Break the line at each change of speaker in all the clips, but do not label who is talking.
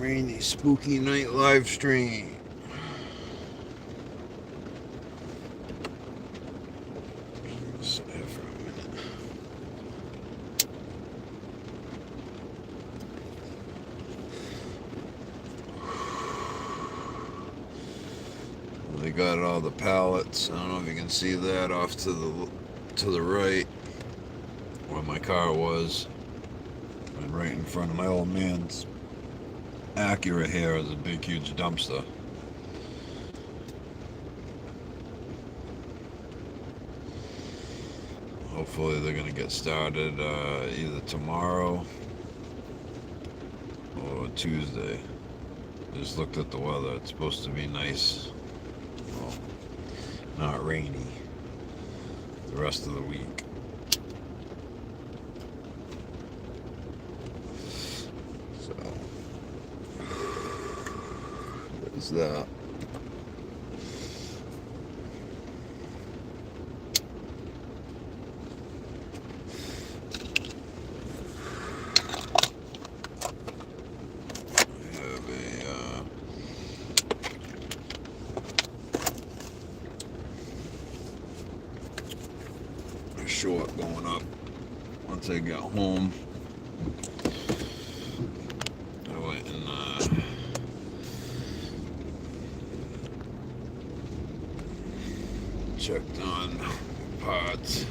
rainy, spooky night live stream. Sit here for a minute. They got all the pallets. I don't know if you can see that off to the right where my car was, and right in front of my old man's Acura here is a big, huge dumpster. Hopefully they're gonna get started either tomorrow or Tuesday. Just looked at the weather. It's supposed to be nice. Well, not rainy the rest of the week. So there's that. Short going up once I got home. I went and checked on parts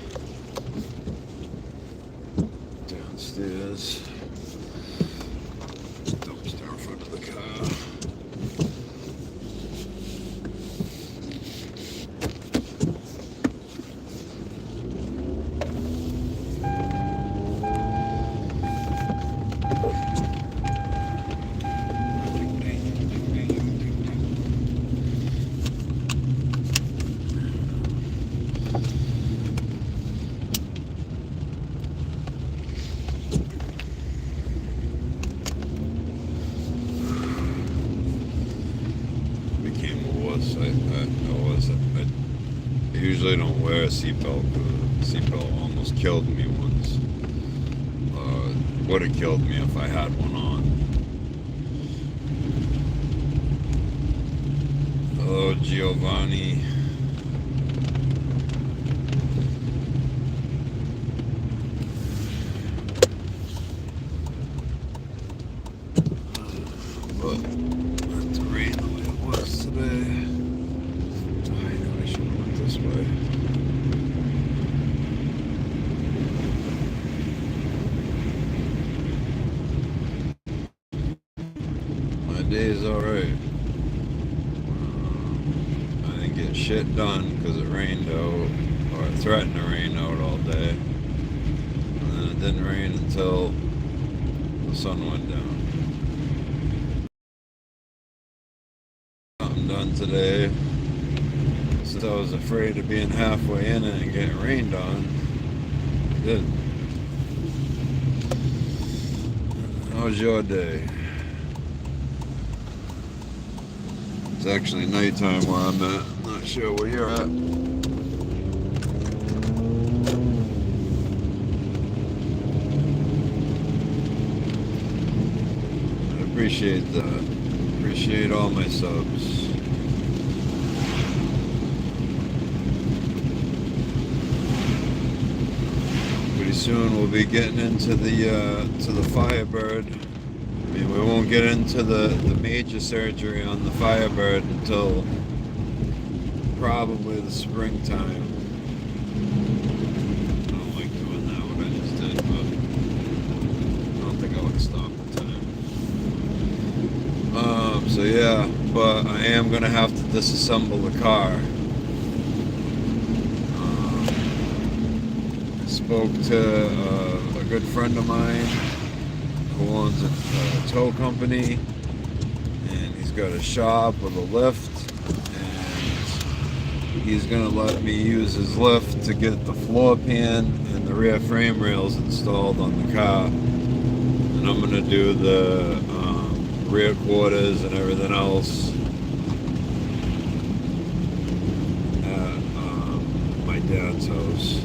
downstairs. Dumpster in front of the car. I usually don't wear a seatbelt because a seatbelt almost killed me once. Would have killed me if I had one on. Hello, Giovanni. But not to rain the way it was today. I should have went this way. My day's alright. I didn't get shit done because it rained out, or it threatened to rain out all day. And then it didn't rain until the sun went down. I'm done today. Since I was afraid of being halfway in it and getting rained on, I didn't. How was your day? It's actually nighttime where I'm at. I'm not sure where you're at. I appreciate that. Appreciate all my subs. Pretty soon we'll be getting into the Firebird. I mean, we won't get into the major surgery on the Firebird until probably the springtime. I don't like doing that, what I just did, but I don't think I would stop the time. So yeah, but I am gonna have to disassemble the car. I spoke to a good friend of mine who owns a tow company, and he's got a shop with a lift, and he's gonna let me use his lift to get the floor pan and the rear frame rails installed on the car, and I'm gonna do the rear quarters and everything else at my dad's house.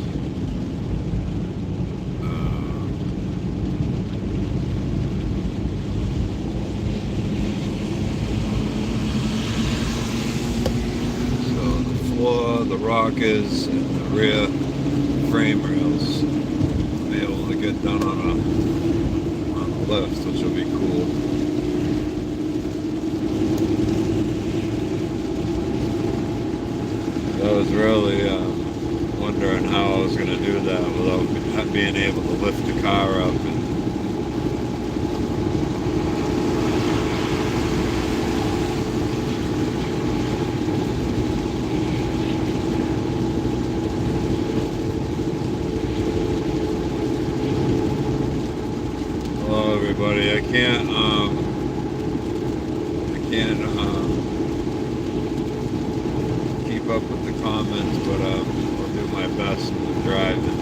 rockers and the rear frame rails. Be able to get done on a lift, which will be cool. I was really wondering how I was going to do that without being able to lift the car up. Hello, everybody. I can't keep up with the comments, but I'll do my best with driving.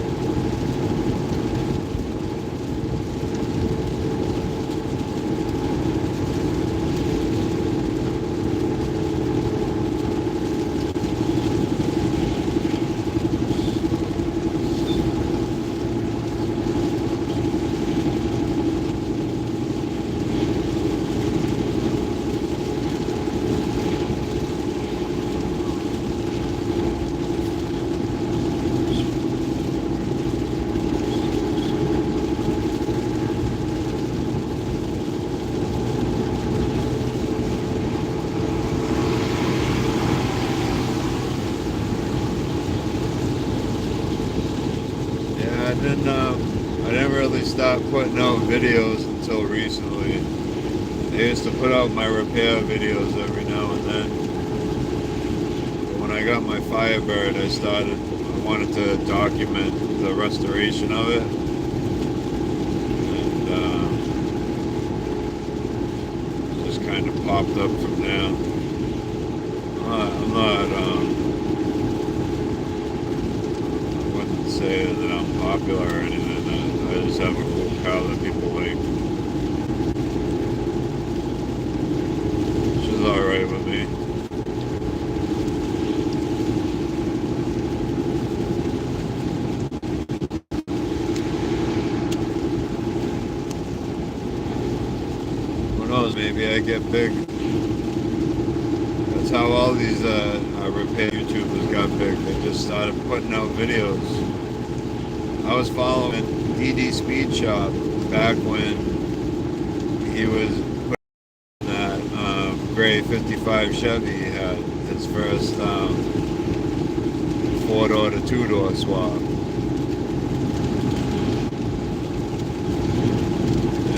I didn't really stop putting out videos until recently. I used to put out my repair videos every now and then. But when I got my Firebird, I wanted to document the restoration of it. And it just kind of popped up from there. I'm not say that I'm popular or anything. I just have a cool car that people like, which is alright with me. Who knows, maybe I get big. That's how all these repair YouTubers got big. They just started putting out videos. I was following DD Speed Shop back when he was putting that gray 55 Chevy. He had his first 4-door to 2-door swap.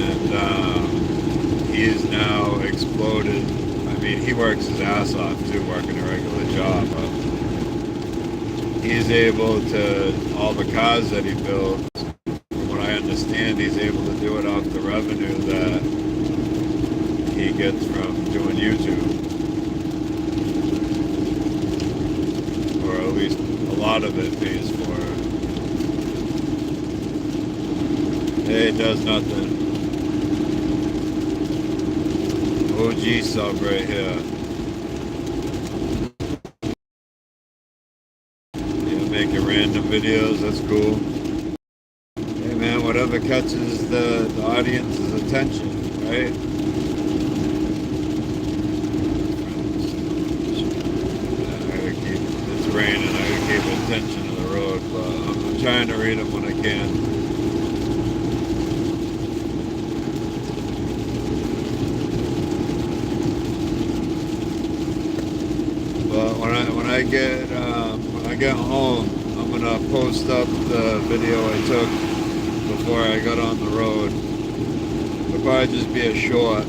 And he is now exploded. I mean, he works his ass off too, working a regular job. But he's able to, all the cars that he builds, from what I understand, he's able to do it off the revenue that he gets from doing YouTube. Or at least a lot of it pays for it. Hey, it does nothing. OG sub right here. Making random videos, that's cool. Hey man, whatever catches the audience's attention, right? It's raining, I gotta keep attention to the road, but I'm trying to read them when I can. But when I get home, I'm gonna post up the video I took before I got on the road. It'll probably just be a short.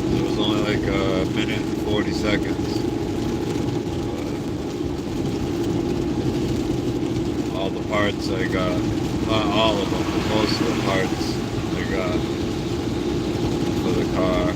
It was only like a minute and 40 seconds. But all the parts I got, not all of them, but most of the parts I got for the car.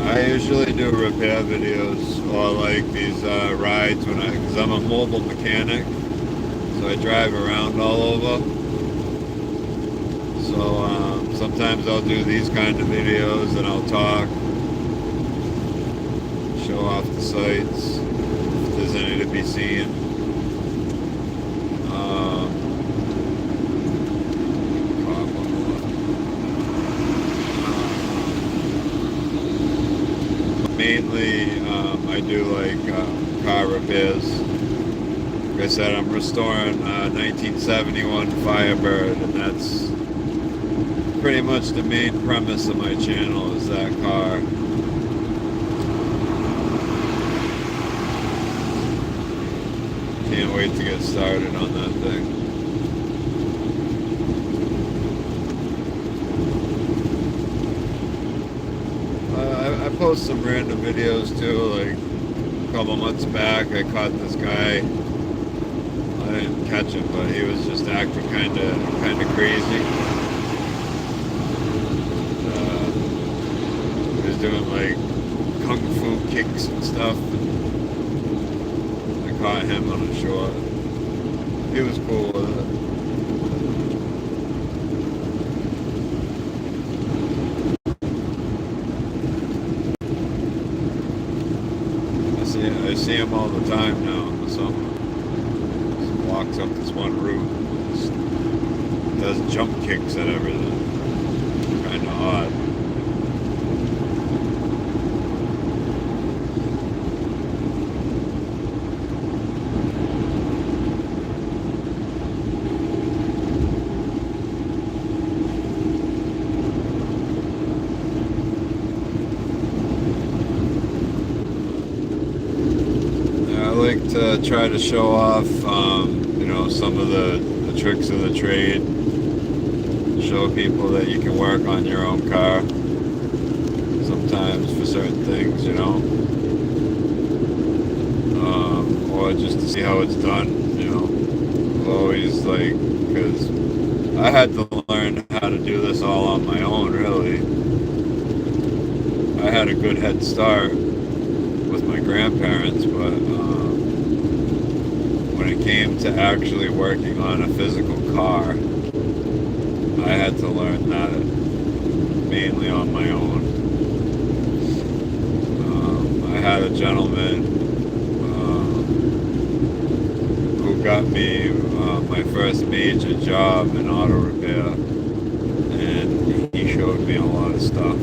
I usually do repair videos or like these rides because I'm a mobile mechanic, so I drive around all over. So sometimes I'll do these kind of videos and I'll talk, show off the sights, if there's any to be seen. Mainly, I do like car repairs. Like I said, I'm restoring 1971 Firebird, and that's pretty much the main premise of my channel is that car. Can't wait to get started on that thing. I post some random videos too, like a couple months back I caught this guy. I didn't catch him, but he was just acting kind of crazy. He was doing like kung fu kicks and stuff. I caught him on a short. He was cool with it. I see him all the time now in the summer. Just walks up this one route, just does jump kicks at everything. Kind of odd. To try to show off, some of the tricks of the trade. Show people that you can work on your own car. Sometimes for certain things, or just to see how it's done. Always because I had to learn how to do this all on my own. Really, I had a good head start with my grandparents, but when it came to actually working on a physical car, I had to learn that mainly on my own. I had a gentleman who got me my first major job in auto repair, and he showed me a lot of stuff.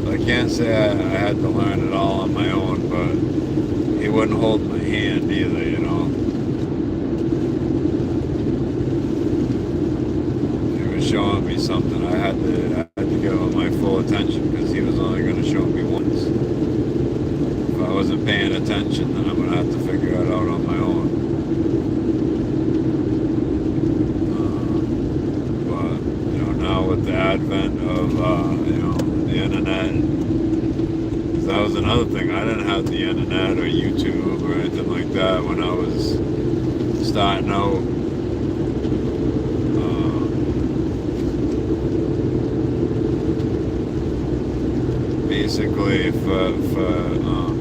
I can't say I had to learn it all on my own, but he wouldn't hold my hand either, Showing me something, I had to give him my full attention because he was only going to show me once. If I wasn't paying attention, then I'm going to have to figure it out on my own. But now with the advent of the internet, that was another thing. I didn't have the internet or YouTube or anything like that when I was starting out. Basically, for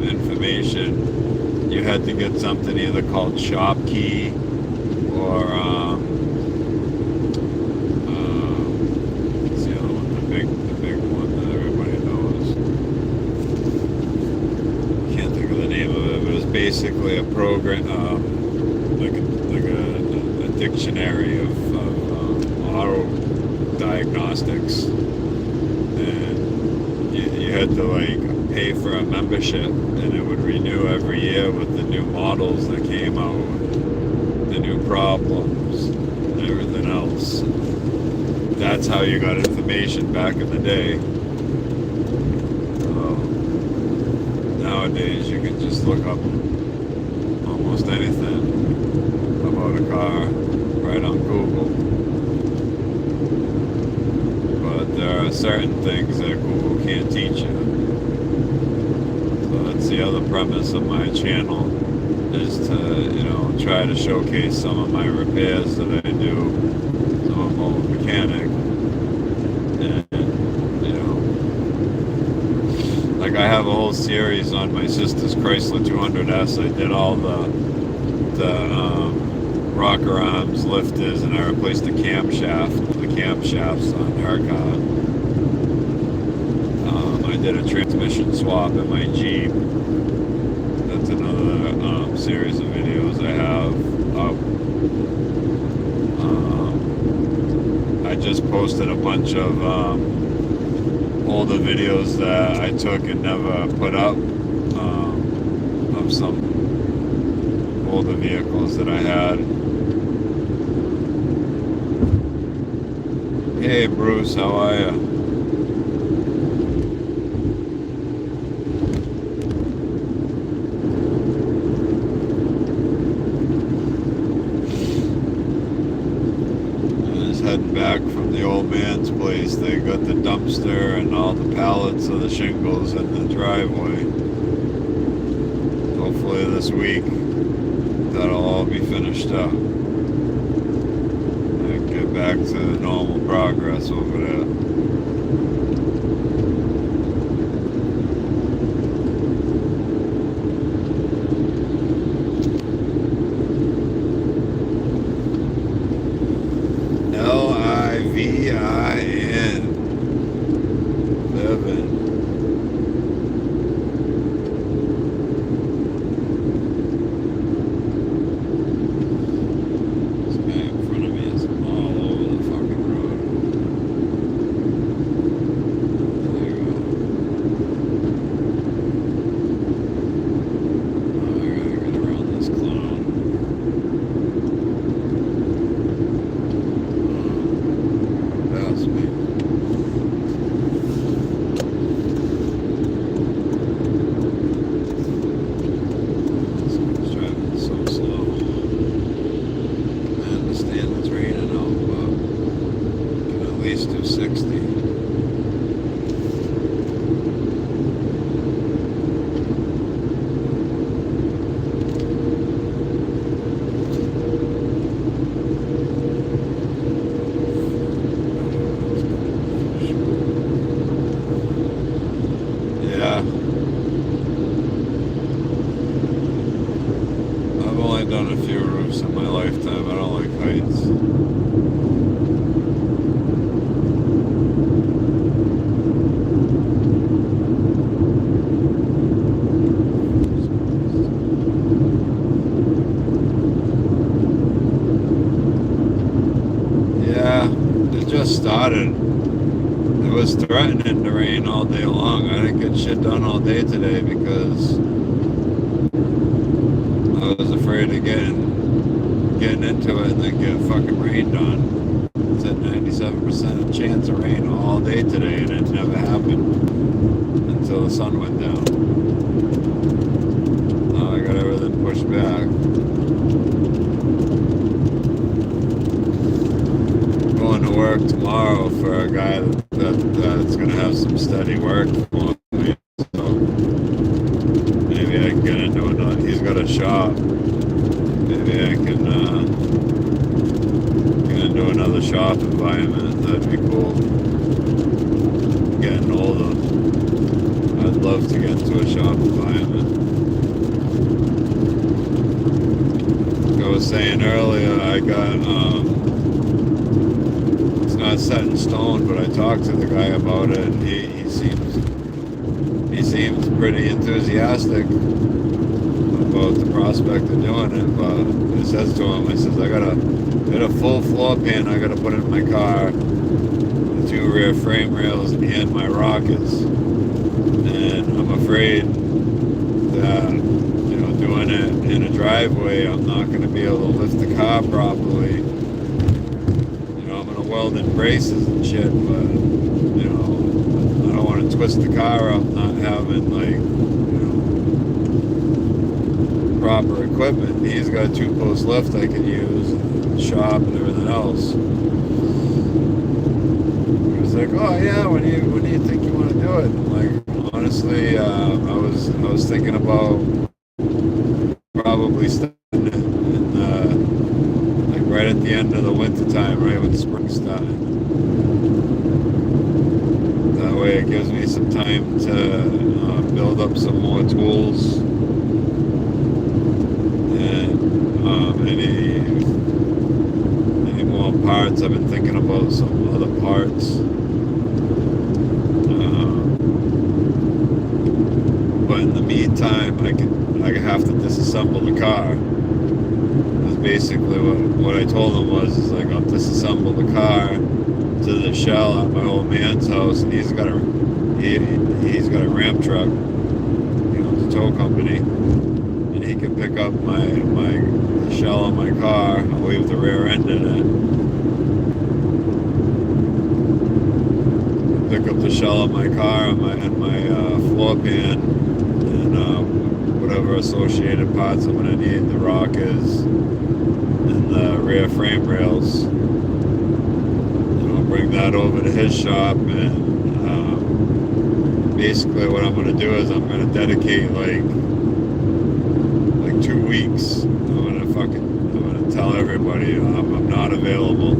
information, you had to get something either called shop key or what's the other one? The big one that everybody knows. Can't think of the name of it, but it's basically a program, like a dictionary of auto diagnostics. You had to pay for a membership, and it would renew every year with the new models that came out, the new problems, and everything else. That's how you got information back in the day. Nowadays, you can just look up almost anything about a car right on Google. But there are certain things that Google can't teach you. So that's the other premise of my channel, is to, try to showcase some of my repairs that I do. So I'm a mobile mechanic. And, I have a whole series on my sister's Chrysler 200S. I did all the rocker arms, lifters, and I replaced the camshafts on her car. I did a transmission swap in my Jeep. That's another series of videos I have up. I just posted a bunch of older videos that I took and never put up of some older vehicles that I had. Hey Bruce, how are you? Heading back from the old man's place. They got the dumpster and all the pallets of the shingles in the driveway. Hopefully this week that'll all be finished up. And get back to normal progress over there. Started. It was threatening to rain all day long. I didn't get shit done all day today because I was afraid of getting into it and then get fucking rained on. It's at 97% chance of rain all day today, and it never happened until the sun went down. Now I got everything pushed back. Work tomorrow for a guy that's going to have some steady work for me. So maybe I can get into another. He's got a shop. Maybe I can get into another shop environment. That'd be cool. Getting older, I'd love to get into a shop environment. Like I was saying earlier, I got not set in stone, but I talked to the guy about it, and he seems pretty enthusiastic about the prospect of doing it. But it says to him, I says, I gotta get a full floor pan. I gotta put it in my car, the 2 rear frame rails, and my rockets. And I'm afraid that doing it in a driveway, I'm not gonna be able to lift the car properly. Welded braces and shit, but I don't want to twist the car up not having proper equipment. He's got a 2-post lift I can use, and shop and everything else. He was like, oh yeah, when do you think you want to do it? I'm like, honestly, I was thinking about probably starting it right at the end of the winter time, right when spring started. That way it gives me some time to build up some more tools and any more parts. I've been thinking about some other parts. But in the meantime, I have to disassemble the car. That's basically what I told him was like, I'll disassemble the car to the shell at my old man's house, and he's got a ramp truck, the tow company, and he can pick up the shell on my car. I'll leave the rear end in it. Pick up the shell of my car and my floor pan and whatever associated parts I'm gonna need, the rockers and the rear frame rails. Bring that over to his shop, and basically what I'm going to do is I'm going to dedicate like 2 weeks. I'm going to tell everybody I'm not available,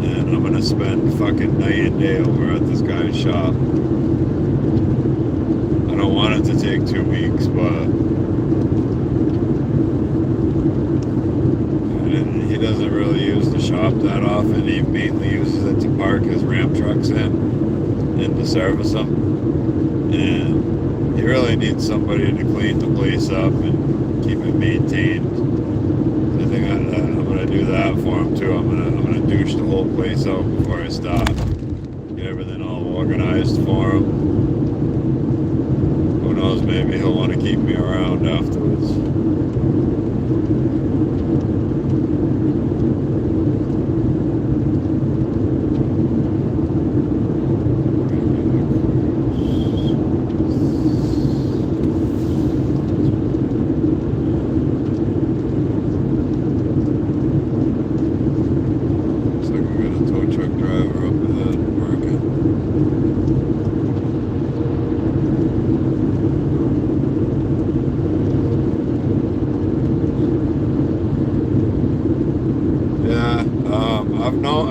and I'm going to spend fucking night and day over at this guy's shop. I don't want it to take 2 weeks, but he doesn't really use the shop that often. He mainly uses it to park his ramp trucks in and to service them. And he really needs somebody to clean the place up and keep it maintained. I think I'm going to do that for him too. I'm going to douche the whole place out before I stop. Get everything all organized for him. Who knows, maybe he'll want to keep me around afterwards.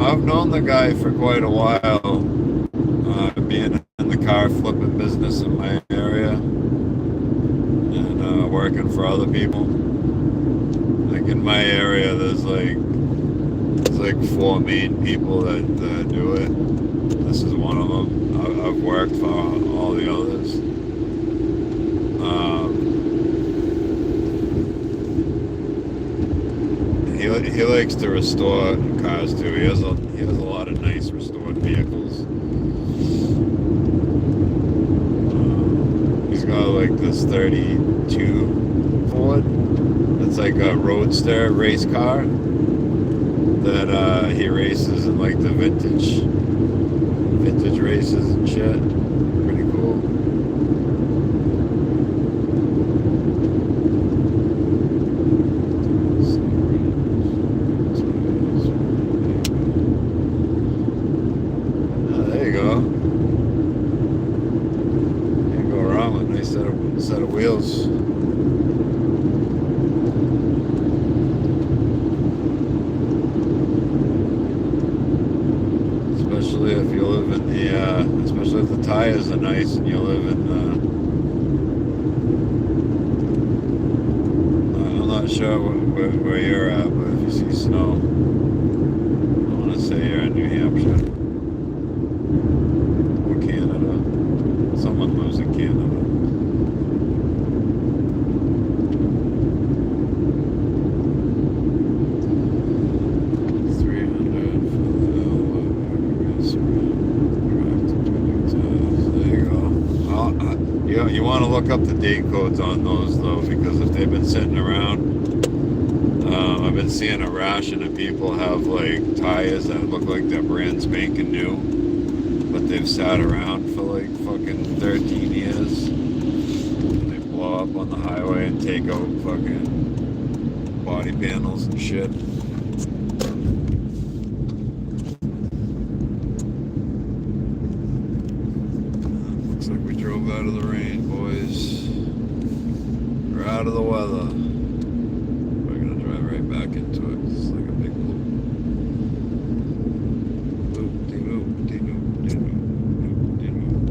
I've known the guy for quite a while, being in the car flipping business in my area and working for other people. Like in my area, there's like 4 main people that do it. This is one of them. I've worked for all the others. He likes to restore cars too. He has a lot of nice restored vehicles. He's got like this 32 Ford. It's like a roadster race car that he races in like the vintage races and shit. Pretty cool. Set of wheels. Especially if you live in especially if the tires are nice and you live in I'm not sure where you're at, but if you see snow, I want to say you're in New Hampshire or Canada. Someone lives in Canada. You want to look up the date codes on those though, because if they've been sitting around, I've been seeing a ration of people have like tires that look like they're brand spanking new, but they've sat around for like fucking 13 years. And they blow up on the highway and take out fucking body panels and shit. Looks like we drove out of the rain, boys. We're out of the weather. We're gonna drive right back into it. It's like a big loop. Loop-de-loop, de-loop, de-loop, loop-de-loop.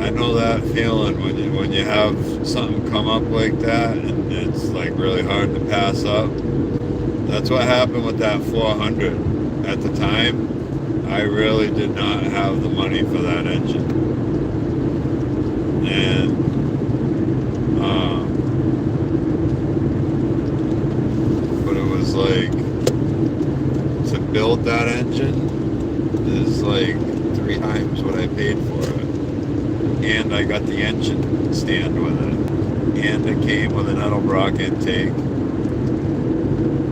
I know that feeling when you have something come up like that and it's like really hard to pass up. That's what happened with that 400. At the time, I really did not have the money for that engine. And but it was like, to build that engine is like 3 times what I paid for it. And I got the engine stand with it. And it came with an Edelbrock intake.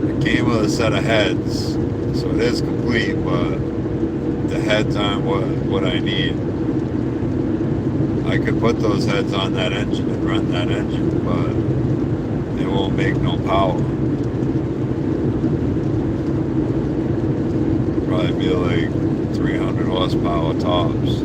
It came with a set of heads. So it is complete, but the heads aren't what I need. I could put those heads on that engine and run that engine, but it won't make no power. Probably be like 300 horsepower tops.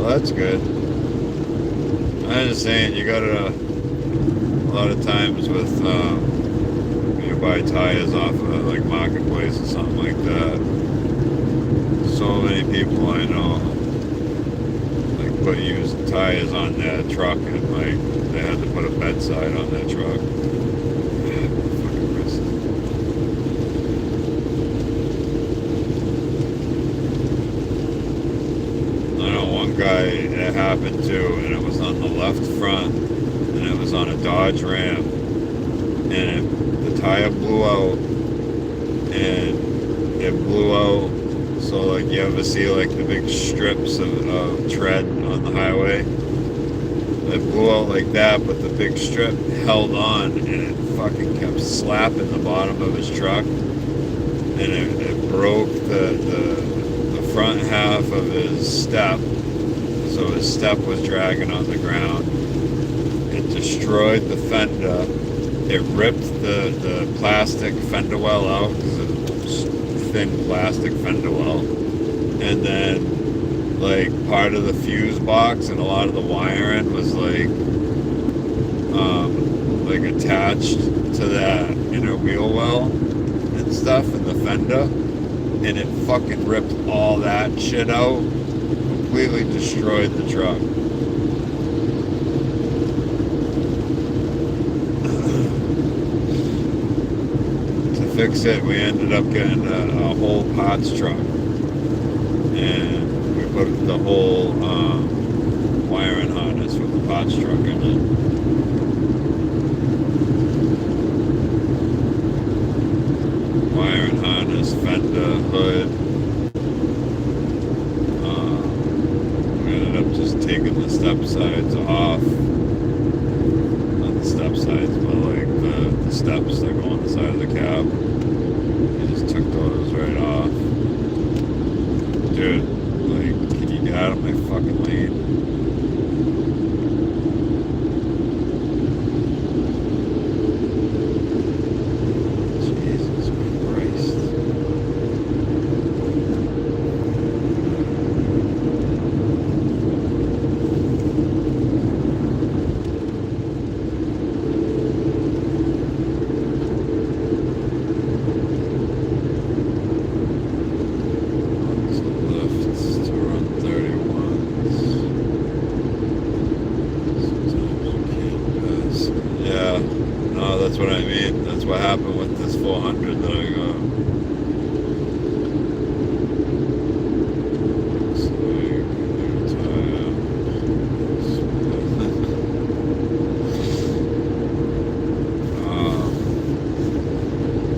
That's good. I'm just saying, you gotta, a lot of times with, you buy tires off of like Marketplace or something like that. So many people I know, like, put used tires on their truck and like, they had to put a bedside on their truck. Guy it happened to, and it was on the left front, and it was on a Dodge Ram, and the tire blew out, and it blew out, so like you ever see like the big strips of tread on the highway, it blew out like that, but the big strip held on, and it fucking kept slapping the bottom of his truck, and it broke the front half of his step. So his step was dragging on the ground. It destroyed the fender. It ripped the plastic fender well out, because it's thin plastic fender well. And then like part of the fuse box and a lot of the wiring was like attached to that inner wheel well and stuff in the fender. And it fucking ripped all that shit out. Completely destroyed the truck. To fix it, we ended up getting a whole parts truck, and we put the whole wiring harness with the parts truck in it. Wiring harness, fender, hood. Just taking the step sides off. Not the step sides, but like the steps that go on the side of the cab. I just took those right off. Dude, like, can you get out of my fucking lane? Jesus Christ. That's what I mean. That's what happened with this 400 that I got. Looks like new tire.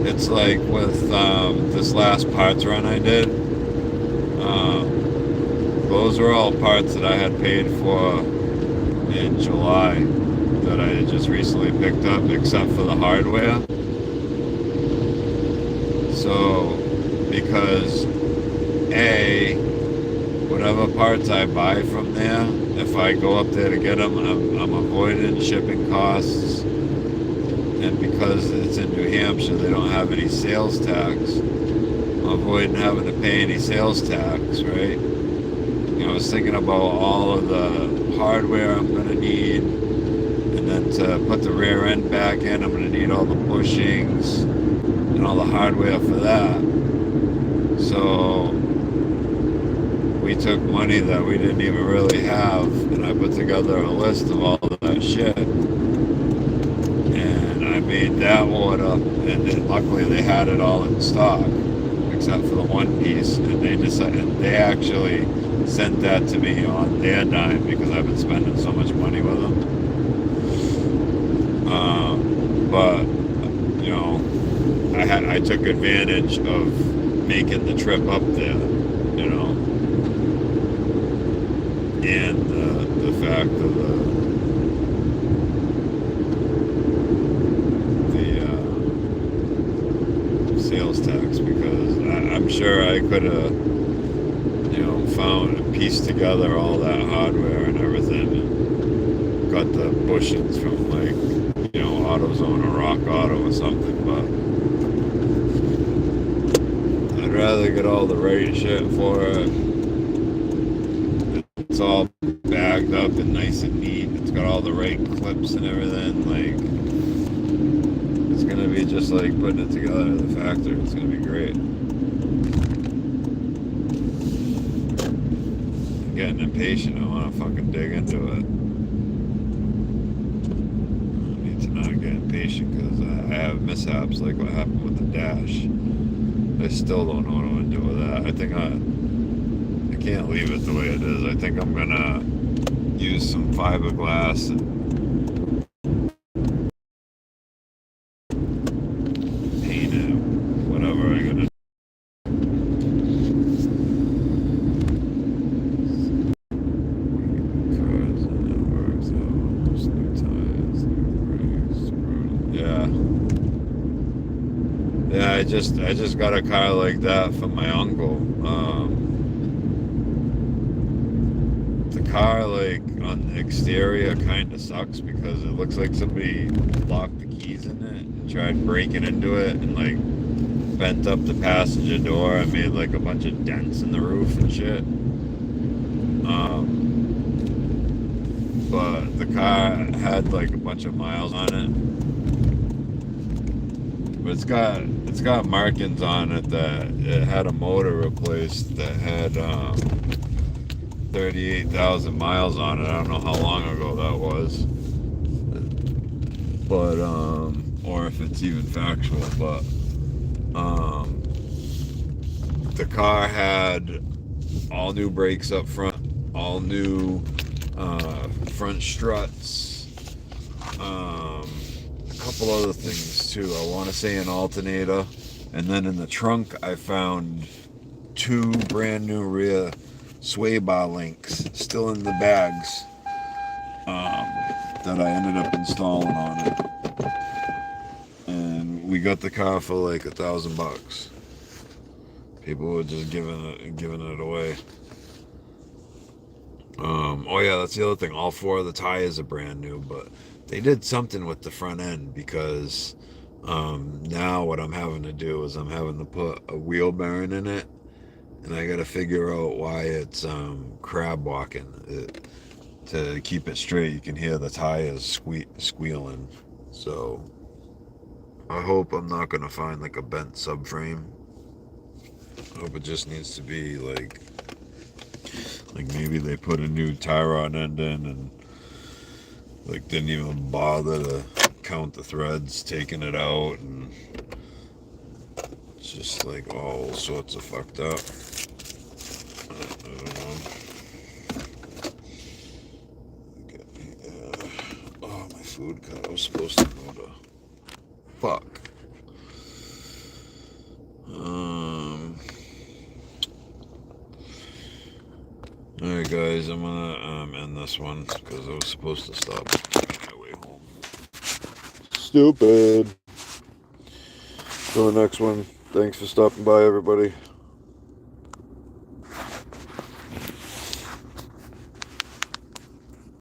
It's like with this last parts run I did. Those are all parts that I had paid for in July. That I just recently picked up, except for the hardware. So, because whatever parts I buy from there, if I go up there to get them, I'm avoiding shipping costs. And because it's in New Hampshire, they don't have any sales tax. I'm avoiding having to pay any sales tax, right? You know, I was thinking about all of the hardware I'm going to need. And then to put the rear end back in, I'm going to need all the bushings and all the hardware for that. So we took money that we didn't even really have, and I put together a list of all of that shit. And I made that order, and then luckily they had it all in stock, except for the one piece. And they actually sent that to me on their dime because I've been spending so much money with them. But you know, I took advantage of making the trip up there, you know, and the fact of the sales tax, because I'm sure I could have, you know, found and pieced together all that hardware and everything, and got the bushings from like, you know, AutoZone or Rock Auto or something, but I'd rather get all the right shit for it. It's all bagged up and nice and neat. It's got all the right clips and everything. Like, it's gonna be just like putting it together at the factory. It's gonna be great. I'm getting impatient. I want to fucking dig into it. To not get impatient because I have mishaps like what happened with the dash. I still don't know what I'm gonna do with that. I think I can't leave it the way it is. I think I'm gonna use some fiberglass and paint it, whatever I gotta do. Yeah, I just got a car like that from my uncle. The car, like, on the exterior kind of sucks because it looks like somebody locked the keys in it and tried breaking into it and like bent up the passenger door and made like a bunch of dents in the roof and shit. But the car had like a bunch of miles on it. But it's got markings on it that it had a motor replaced that had 38,000 miles on it. I don't know how long ago that was, but or if it's even factual. But the car had all new brakes up front, all new front struts. A couple other things too. I want to say an alternator, and then in the trunk I found 2 brand new rear sway bar links still in the bags that I ended up installing on it, and we got the car for like $1,000. People were just giving it away. Oh yeah, that's the other thing. All 4 of the tires are brand new, but they did something with the front end because now what I'm having to do is I'm having to put a wheel bearing in it, and I got to figure out why it's crab walking. To keep it straight, you can hear the tires squealing. So I hope I'm not gonna find like a bent subframe. I hope it just needs to be like maybe they put a new tie rod end in and like didn't even bother to count the threads taking it out, and it's just like all sorts of fucked up. I don't know. Oh, my food cut. I was supposed to go to. Fuck. Alright, guys, I'm gonna end this one because I was supposed to stop on my way home. Stupid. Till the next one. Thanks for stopping by, everybody.